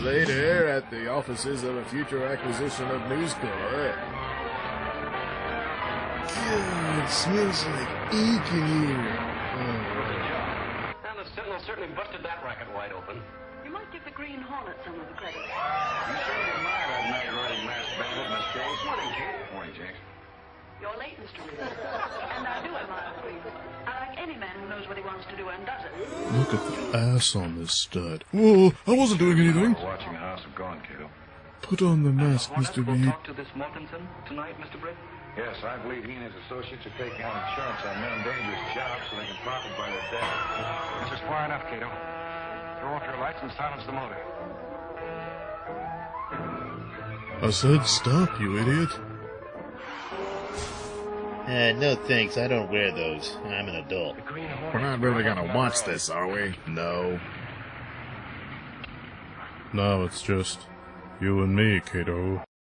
later at the offices of a future acquisition of News Corp. God, it smells like ink in here. And the Sentinel certainly busted that racket wide open. You might give the Green Hornet some of the credit. You certainly admire that night-riding masked bandit, Miss Case. Morning, Kate. Morning, Jinx. You're late, Mr. Reed. And I do admire the Green. I like any man who knows what he wants to do and does it. Look at the ass on this stud. Whoa, I wasn't doing anything. We're watching the House of Gone, kiddo. Put on the mask, Hornet Mr. will Reed. talk to this Mortensen tonight, Mr. Britt? Yes, I believe he and his associates are taking out insurance on men dangerous jobs so they can profit by their death. This is far enough, Cato. Throw off your lights and silence the motor. I said stop, you idiot. No thanks, I don't wear those. I'm an adult. The Green Hornet. We're not really gonna watch this, are we? No. No, it's just you and me, Kato.